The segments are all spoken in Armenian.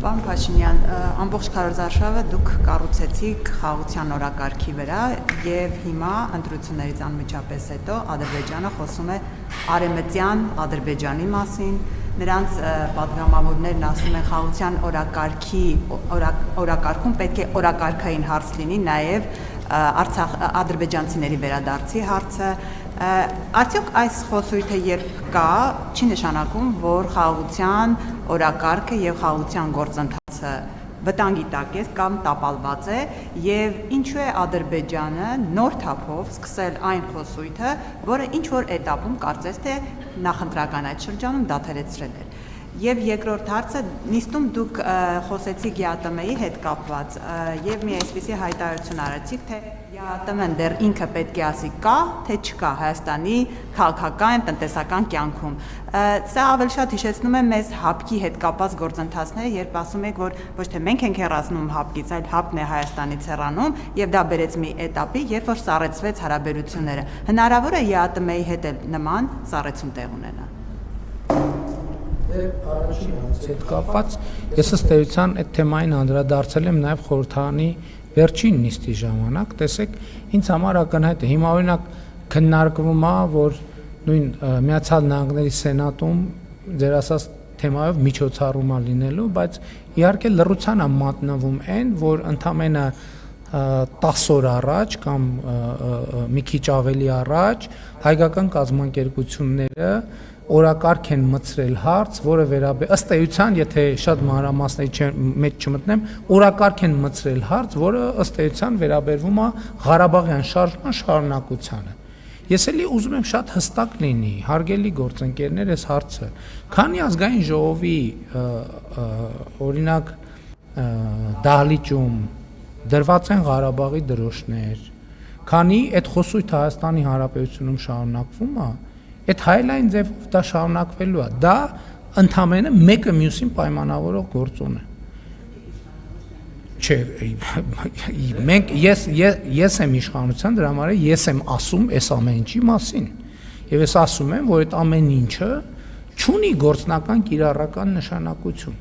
Պարոն Փաշինյան, ամբողջ քարոզարշավը դուք կառուցեցիք խաղաղության օրակարգի վրա եւ հիմա ընտրություններից անմիջապես հետո Ադրբեջանը խոսում է արևմտյան Ադրբեջանի մասին, նրանց պատգամավորներն ասում են խաղաղության օրակարգում պետք է օրակարգային հարց լինի նաեւ ադրբեջանցիների վերադարձի հարցը, արդյոք այս խոսույթը երբ կա, չի նշանակում, որ խաղաղության օրակարգը եւ խաղաղության գործընթացը վտանգի տակ է կամ տապալված է եւ ինչու է Ադրբեջանը նոր թափով սկսել այն խոսույթը, որը ինչ որ этаպում կարծես թե նախընտրական այդ շրջանում դադարեցրել էր։ Եվ երկրորդ հարցը նիստում դուք խոսեցիք ԵԱՏՄ-ի հետ կապված եւ մի այսպիսի հայտարարություն արեցիք, թե ԵԱՏՄ-ն դեռ ինքը պետք է ասի կա, թե չկա Հայաստանի քաղաքական, տնտեսական կյանքում։ Սա ավելի շատ հիշեցնում է մեզ ՀԱՊԿ-ի հետ կապված գործընթացները, երբ ասում եք, որ ոչ թե մենք ենք հեռացնում ՀԱՊԿ-ից, այլ ՀԱՊԿ-ն է Հայաստանից հեռանում, եւ դա բերեց մի этаպի, երբ որ սառեցվեց հարաբերությունները։ Հնարավոր է ԵԱՏՄ-ի հետ նման սառեցում տեղ ունենա։ Առաջին հետ կապված ես ըստ էության այդ թեմային անդրադարձել եմ նաև խորհրդարանի վերջին նիստի ժամանակ, տեսեք, ինձ համար ակնհայտ է։ Հիմա օրինակ քննարկվում է, որ նույն Միացյալ Նահանգների Սենատում ձեր ասած թեմայով միջոցառում է լինելու, բայց իհարկե լռության է մատնվում այն, որ ընդամենը 10 օր առաջ կամ մի քիչ ավելի առաջ հայկական կազմակերպությունները օրակարգ են մտցրել հարց, որը ըստ էության, եթե շատ մանրամասների մեջ չմտնեմ, օրակարգ են մտցրել հարց, որը ըստ էության վերաբերվում է Ղարաբաղյան շարժման շարունակությանը։ Ես էլի ուզում եմ շատ հստակ լինի, հարգելի գործընկերներ, այս հարցը, քանի ազգային ժողովի օրինակ դահլիճում դրված են Ղարաբաղի դրոշներ, քանի այդ խոսույթը Հայաստանի Հանրապետությունում շարունակվում է, այդ հայլայն ձևով դա շարունակվելու է, դա ընդամենը մեկը մյուսին պայմանավորող գործոն է։ Չէ, ես եմ իշխանության, դրա համար ես եմ ասում այս ամեն ինչի մասին։ Եվ ես ասում եմ, որ այդ ամեն ինչը չունի գործնական կիրառական նշանակություն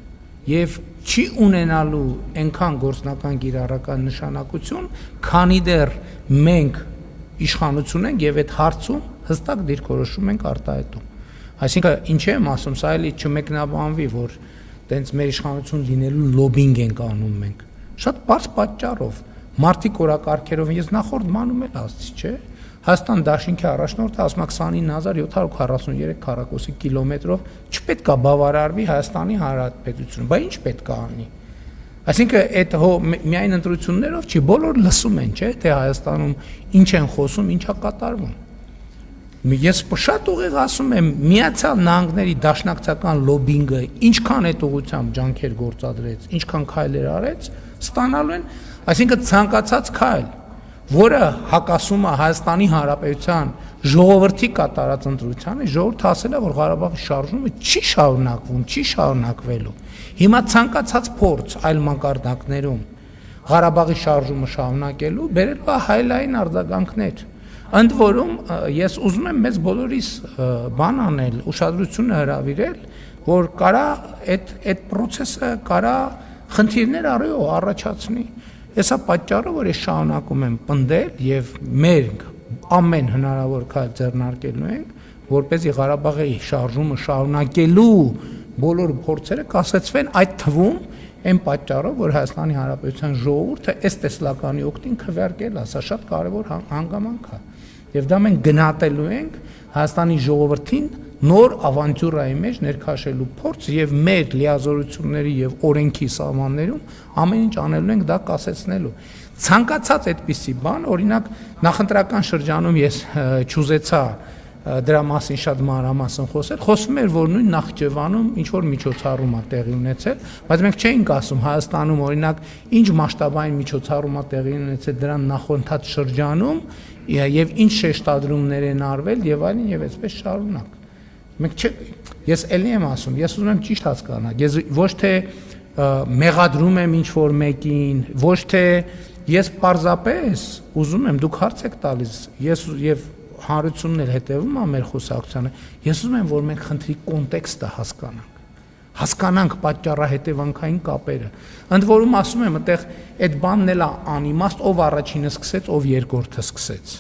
եւ չի ունենալու այնքան գործնական կիրառական նշանակություն, քանի դեռ մենք իշխանություն ենք եւ այդ հարցում հստակ դիրքորոշում ենք արտահայտում։ Այսինքն ինչ եմ ասում, սա էլի չմեկնաբանվի, որ տենց մեր իշխանություն լինելու լոբինգ ենք անում մենք։ Շատ բարձ պատճառով մարդիկ օրակարգերով ես նախորդ մանում էլ ասացի, չէ՞։ Հայաստան դաշինքի առաջնորդը ասում է 29743 քառակուսի կիլոմետրով չպետք է բավարարվի Հայաստանի Հանրապետությունը, բայց ինչ պետք է անի։ Այսինքն այդ միայն ընտրություններով չի, բոլոր լսում են, չէ՞, թե Հայաստանում ինչ են խոսում, ինչ է կատարվում։ Ես շատ ուղիղ ասում եմ, Միացյալ Նահանգների դաշնակցական լոբինգը ինչքան այդ ուղղությամբ ջանքեր գործադրեց, ինչքան քայլեր արեց, ստանալու են, այսինքն ցանկացած քայլ, որը հակասում է Հայաստանի Հանրապետության ժողովրդի կատարած ընտրությանը, ժողովուրդը ասել է, որ Ղարաբաղի շարժումը չի շարունակվում, չի շարունակվելու։ Հիմա ցանկացած փորձ այլ մակարդակներում Ղարաբաղի շարժումը շարունակելու բերելու է հայլային արձագանքներ։ Ընդ որում ես ուզում եմ մեզ բոլորիս բան անել, ուշադրությունը հրավիրել, որ կարա այդ process-ը կարա խնդիրներ առաջացնի։ Հեսա պատճառը, որ ես շարունակում եմ պնդել եւ մենք ամեն հնարավոր քայլ ձեռնարկելու ենք, որպեսզի Ղարաբաղի շարժումը շարունակելու բոլոր փորձերը կասեցվեն, այդ թվում այն պատճառով, որ Հայաստանի Հանրապետության ժողովուրդը այս տեսլականի օգտին քվեարկել է, սա շատ կարևոր հանգամանք է։ Եվ դա մենք գնահատելու ենք Հայաստանի ժողովրդին նոր ավանտյուրայի մեջ ներքաշելու փորձ եւ մեր լիազորությունների եւ օրենքի սահմաններում ամեն ինչ անելու ենք դա կասեցնելու։ Ցանկացած այդպիսի բան, օրինակ նախընտրական շրջանում ես չուզեցա դրա մասին շատ մանրամասն խոսում էր, որ նույն Նախճեվանում ինչ որ միջոցառում է տեղի ունեցել, բայց մենք չէինք ասում Հայաստանում օրինակ ինչ մասշտաբային միջոցառում է տեղի ունեցել դրան նախորդած շրջանում եւ ինչ շեշտադրումներ են արվել եւ այլն եւ այսպես շարունակ։ Մենք ես ելի եմ ասում, ես ուզում եմ ճիշտ հասկանալ, ես ոչ թե մեղադրում եմ ինչ որ մեկին, ոչ թե ես պարզապես ուզում եմ, դուք հարց եք տալիս, ես եւ հանրությունն էլ հետևում է մեր խոսակցությանը, ես ուզում եմ, որ մենք խնդրի կոնտեքստը հասկանանք պատճառահետևանքային կապերը։ Ընդ որում ասում եմ, այդտեղ այդ բանն էլ է անիմաստ, ով առաջինը սկսեց, ով երկրորդը սկսեց։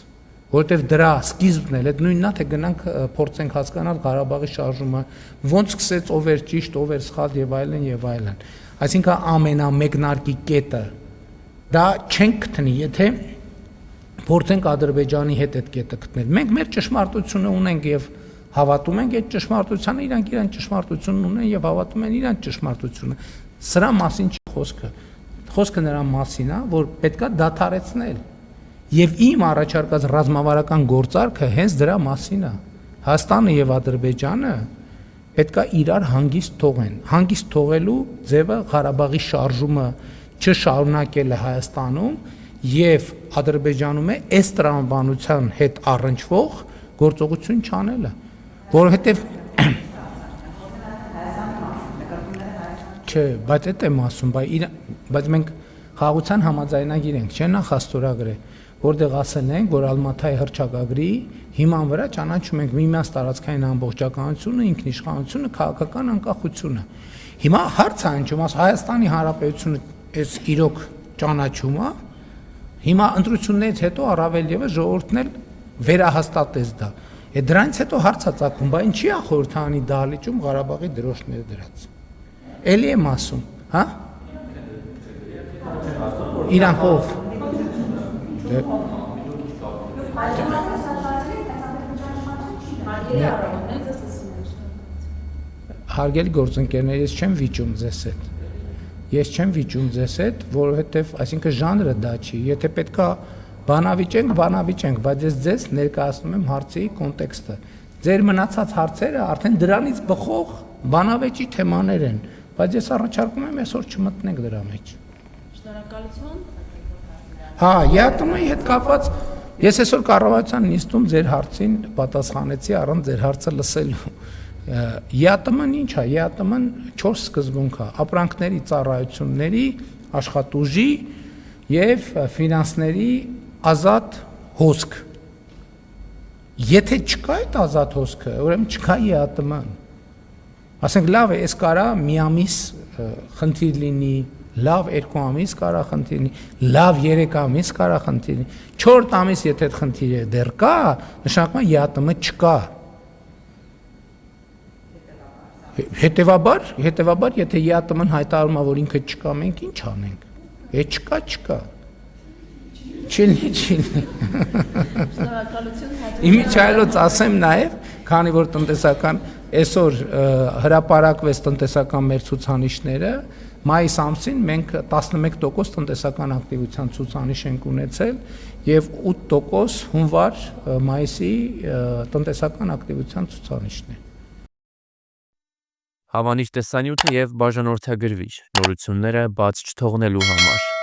Որովհետև դրա սկիզբն էլ այդ նույնն է, թե գնանք փորձենք հասկանալ Ղարաբաղի շարժումը, ոնց սկսեց, ով էր ճիշտ, ով էր սխալ եւ այլն եւ այլն։ Այսինքն ամենամեկնարկի կետը դա չենք գտնի, եթե փորձենք Ադրբեջանի հետ այդ կետը գտնել։ Մենք մեր ճշմարտությունը ունենք եւ հավատում ենք այդ ճշմարտությանը, իրանք իրան ճշմարտությունն ունեն եւ հավատում են իրան ճշմարտությունը։ Սրա մասին չի խոսքը։ Խոսքը նրա մասին է, որ պետքա դադարեցնել։ Եվ իմ առաջարկած ռազմավարական գործարքը հենց դրա մասին է։ Հայաստանը եւ Ադրբեջանը պետքա իրար հանգիստ թողեն։ Հանգիստ թողելու ձևը Ղարաբաղի շարժումը չշարունակելը Հայաստանում եւ Ադրբեջանում է այս տրամաբանության հետ առնչվող գործողություն չանելը, որովհետեւ չէ, բայց այդ եմ ասում, բայց մենք խաղաղության համաձայնագիր ենք, չէ՞ նախաստորագրե, որտեղ ասել ենք, որ Ալմաթայի հռչակագրի հիման վրա ճանաչում ենք միմյանց տարածքային ամբողջականությունը, ինքնիշխանությունը, քաղաքական անկախությունը։ Հիմա հարց է հնչում, Հայաստանի Հանրապետությունը այս իրոք ճանաչում է, հիմա ընտրություններից հետո առավել եւս ժողովուրդն էլ վերահաստատեց դա։ Դրանից հետո հարց է ծագում, բա ինչի է խորհրդանի դահլիճում Ղարաբաղի դրոշները դրած։ Էլի եմ ասում, հա։ Իրանք ով։ Հարգելի գործընկերներ, ես չեմ վիճում ձեզ հետ։ Ես չեմ վիճում ձեզ հետ, որովհետև, այսինքն ժանրը դա չի։ Եթե պետքա բանավիճենք, բայց ես ձեզ ներկայացնում եմ հարցի կոնտեքստը։ Ձեր մնացած հարցերը արդեն դրանից բխող բանավեճի թեմաներ են, բայց ես առաջարկում եմ այսօր չմտնենք դրա մեջ։ Շնորհակալություն։ Հա, ԵԱՏՄ-ի հետ կապված ես այսօր կառավարության նիստում ձեր հարցին պատասխանեցի առանց ձեր հարցը լսելու։ ԵԱՏՄ-ն ինչ է, ԵԱՏՄ-ն 4 սկզբունք է՝ ապրանքների, ծառայությունների, աշխատուժի եւ ֆինանսների ազատ հոսք։ Եթե չկա այդ ազատ հոսքը, ուրեմն չկա ԵԱՏՄ-ն։ Ասենք լավ է, այս կարա մի ամիս խնդիր լինի, լավ 2 ամիս կարա խնդիր լինի, լավ 3 ամիս կարա խնդիր լինի, 4 ամիս եթե այդ խնդիրը դեռ կա, նշանակում է ԵԱՏՄ չկա։ Հետևաբար, եթե ԵԱՏՄ-ն հայտարարում է, որ ինքը չկա, մենք ինչ անենք։ Է չկա։ Չլինի։ Շնորհակալություն։ Իմիջայլոց ասեմ նաև, քանի որ տնտեսական այսօր հրապարակվեց տնտեսական մեր ցուցանիշները, մայիս ամսին մենք 11% տնտեսական ակտիվության ցուցանիշ ենք ունեցել եւ 8% հունվար մայիսի տնտեսական ակտիվության ցուցանիշն է։ Հավանիչ տեսանյութը եւ բաժանորդագրվիչ նորությունները բաց չթողնելու համար